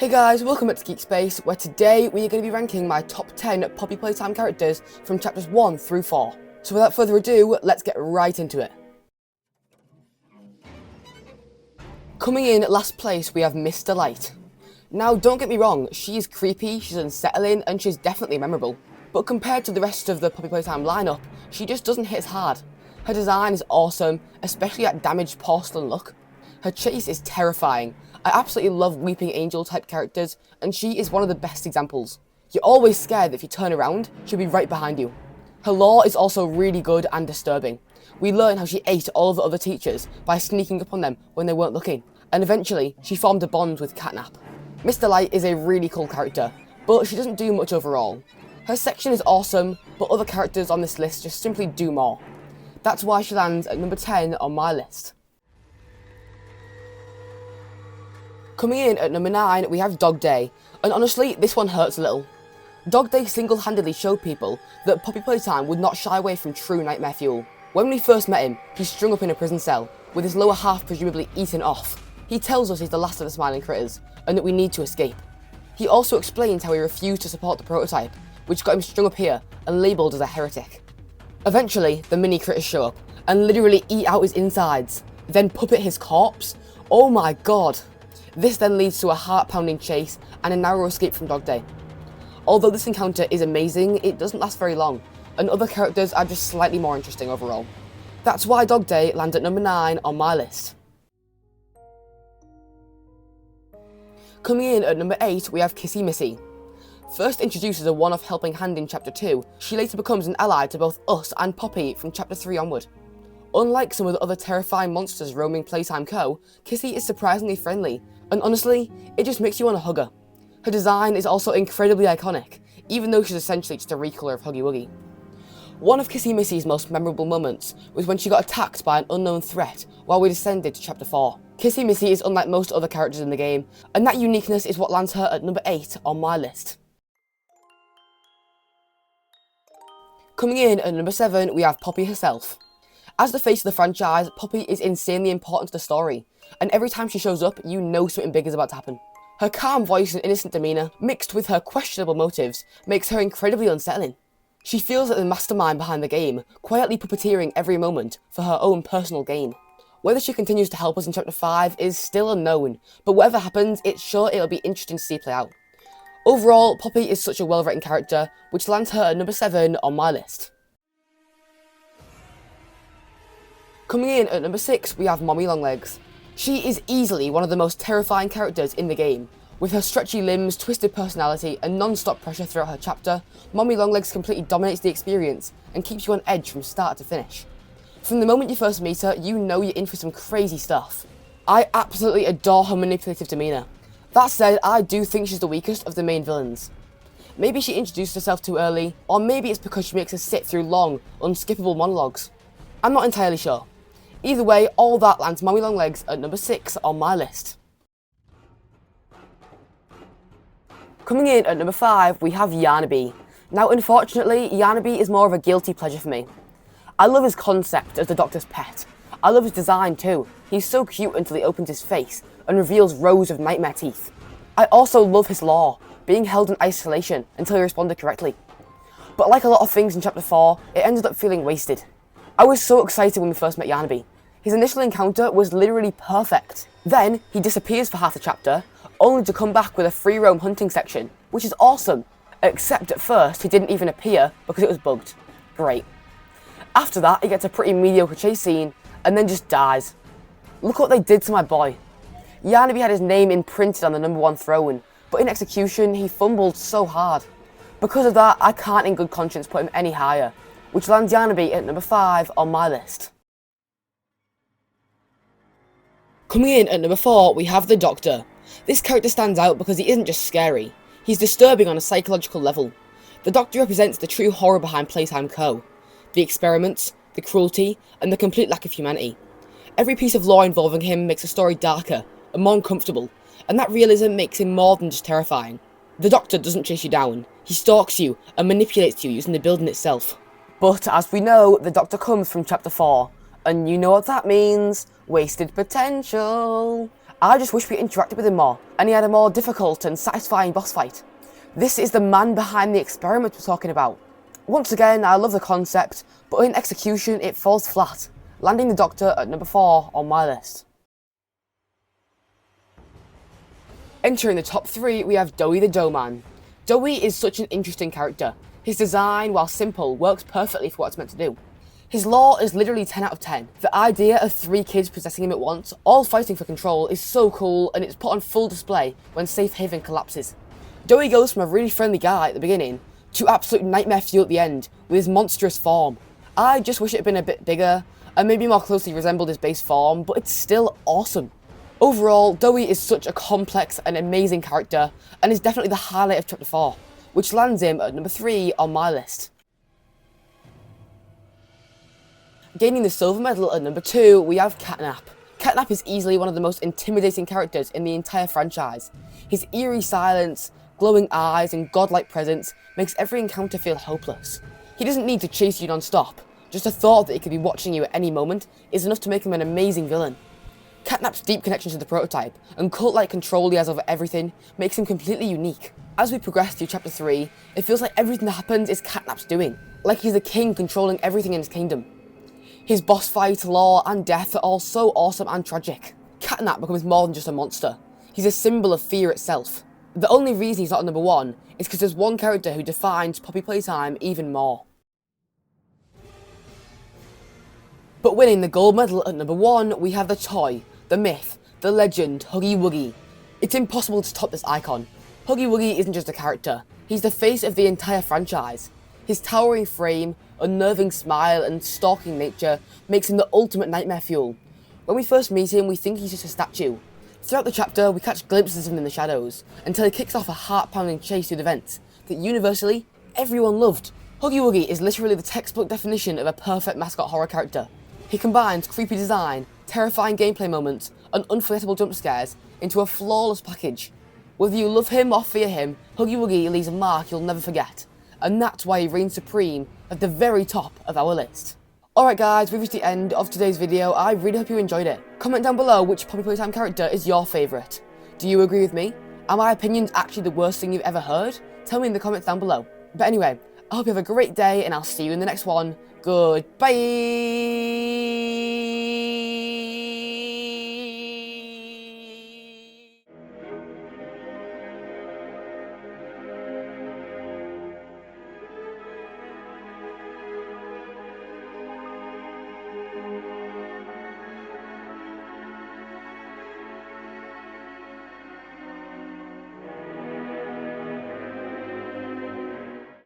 Hey guys, welcome back to Geek Space, where today we are going to be ranking my top 10 Poppy Playtime characters from chapters 1 through 4. So without further ado, let's get right into it. Coming in at last place, we have Mr. Light. Now, don't get me wrong, she is creepy, she's unsettling, and she's definitely memorable. But compared to the rest of the Poppy Playtime lineup, she just doesn't hit as hard. Her design is awesome, especially that damaged porcelain look. Her chase is terrifying. I absolutely love Weeping Angel type characters, and she is one of the best examples. You're always scared that if you turn around, she'll be right behind you. Her lore is also really good and disturbing. We learn how she ate all of the other teachers by sneaking up on them when they weren't looking, and eventually she formed a bond with Catnap. Mr. Light is a really cool character, but she doesn't do much overall. Her section is awesome, but other characters on this list just simply do more. That's why she lands at number 10 on my list. Coming in at number 9, we have Dog Day, and honestly, this one hurts a little. Dog Day single-handedly showed people that Poppy Playtime would not shy away from true nightmare fuel. When we first met him, he's strung up in a prison cell, with his lower half presumably eaten off. He tells us he's the last of the smiling critters, and that we need to escape. He also explains how he refused to support the prototype, which got him strung up here and labelled as a heretic. Eventually, the mini critters show up, and literally eat out his insides, then puppet his corpse. Oh my god. This then leads to a heart-pounding chase and a narrow escape from Dog Day. Although this encounter is amazing, it doesn't last very long, and other characters are just slightly more interesting overall. That's why Dog Day lands at number 9 on my list. Coming in at number 8, we have Kissy Missy. First introduced as a one-off helping hand in chapter 2, she later becomes an ally to both us and Poppy from chapter 3 onward. Unlike some of the other terrifying monsters roaming Playtime Co., Kissy is surprisingly friendly, and honestly, it just makes you want to hug her. Her design is also incredibly iconic, even though she's essentially just a recolor of Huggy Wuggy. One of Kissy Missy's most memorable moments was when she got attacked by an unknown threat while we descended to chapter 4. Kissy Missy is unlike most other characters in the game, and that uniqueness is what lands her at number 8 on my list. Coming in at number 7, we have Poppy herself. As the face of the franchise, Poppy is insanely important to the story, and every time she shows up, you know something big is about to happen. Her calm voice and innocent demeanour, mixed with her questionable motives, makes her incredibly unsettling. She feels like the mastermind behind the game, quietly puppeteering every moment for her own personal gain. Whether she continues to help us in chapter 5 is still unknown, but whatever happens, it's sure it'll be interesting to see play out. Overall, Poppy is such a well-written character, which lands her at number 7 on my list. Coming in at number 6, we have Mommy Longlegs. She is easily one of the most terrifying characters in the game. With her stretchy limbs, twisted personality, and non-stop pressure throughout her chapter, Mommy Longlegs completely dominates the experience and keeps you on edge from start to finish. From the moment you first meet her, you know you're in for some crazy stuff. I absolutely adore her manipulative demeanour. That said, I do think she's the weakest of the main villains. Maybe she introduced herself too early, or maybe it's because she makes us sit through long, unskippable monologues. I'm not entirely sure. Either way, all that lands Mommy Longlegs at number 6 on my list. Coming in at number 5, we have Yannabe. Now, unfortunately, Yannabe is more of a guilty pleasure for me. I love his concept as the Doctor's pet. I love his design too. He's so cute until he opens his face and reveals rows of nightmare teeth. I also love his lore, being held in isolation until he responded correctly. But like a lot of things in chapter 4, it ended up feeling wasted. I was so excited when we first met Yannabe. His initial encounter was literally perfect. Then, he disappears for half the chapter, only to come back with a free roam hunting section, which is awesome. Except at first, he didn't even appear because it was bugged. Great. After that, he gets a pretty mediocre chase scene, and then just dies. Look what they did to my boy. Yannabe had his name imprinted on the number 1 throne, but in execution, he fumbled so hard. Because of that, I can't in good conscience put him any higher, which lands Yannabe at number 5 on my list. Coming in at number 4, we have the Doctor. This character stands out because he isn't just scary, he's disturbing on a psychological level. The Doctor represents the true horror behind Playtime Co. The experiments, the cruelty, and the complete lack of humanity. Every piece of lore involving him makes the story darker and more uncomfortable, and that realism makes him more than just terrifying. The Doctor doesn't chase you down, he stalks you and manipulates you using the building itself. But as we know, the Doctor comes from chapter 4, and you know what that means, wasted potential. I just wish we interacted with him more, and he had a more difficult and satisfying boss fight. This is the man behind the experiment we're talking about. Once again, I love the concept, but in execution it falls flat, landing the Doctor at number 4 on my list. Entering the top 3, we have Doughy the Dough Man. Doughy is such an interesting character. His design, while simple, works perfectly for what it's meant to do. His lore is literally 10 out of 10. The idea of 3 kids possessing him at once, all fighting for control, is so cool, and it's put on full display when Safe Haven collapses. Doughy goes from a really friendly guy at the beginning to absolute nightmare fuel at the end with his monstrous form. I just wish it had been a bit bigger and maybe more closely resembled his base form, but it's still awesome. Overall, Doughy is such a complex and amazing character and is definitely the highlight of Chapter 4, which lands him at number 3 on my list. Gaining the silver medal at number 2, we have Catnap. Catnap is easily one of the most intimidating characters in the entire franchise. His eerie silence, glowing eyes and godlike presence makes every encounter feel hopeless. He doesn't need to chase you non-stop, just the thought that he could be watching you at any moment is enough to make him an amazing villain. Catnap's deep connection to the prototype and cult-like control he has over everything makes him completely unique. As we progress through Chapter 3, it feels like everything that happens is Catnap's doing, like he's the king controlling everything in his kingdom. His boss fight, lore and death are all so awesome and tragic. Catnap becomes more than just a monster. He's a symbol of fear itself. The only reason he's not number 1 is because there's one character who defines Poppy Playtime even more. But winning the gold medal at number 1, we have the toy, the myth, the legend, Huggy Wuggy. It's impossible to top this icon. Huggy Wuggy isn't just a character, he's the face of the entire franchise. His towering frame, unnerving smile and stalking nature makes him the ultimate nightmare fuel. When we first meet him, we think he's just a statue. Throughout the chapter, we catch glimpses of him in the shadows, until he kicks off a heart-pounding chase through the vents that universally, everyone loved. Huggy Wuggy is literally the textbook definition of a perfect mascot horror character. He combines creepy design, terrifying gameplay moments, and unforgettable jump scares into a flawless package. Whether you love him or fear him, Huggy Wuggy leaves a mark you'll never forget, and that's why he reigns supreme at the very top of our list. Alright guys, we've reached the end of today's video. I really hope you enjoyed it. Comment down below which Poppy Playtime character is your favourite. Do you agree with me? Are my opinions actually the worst thing you've ever heard? Tell me in the comments down below. But anyway, I hope you have a great day and I'll see you in the next one. Goodbye!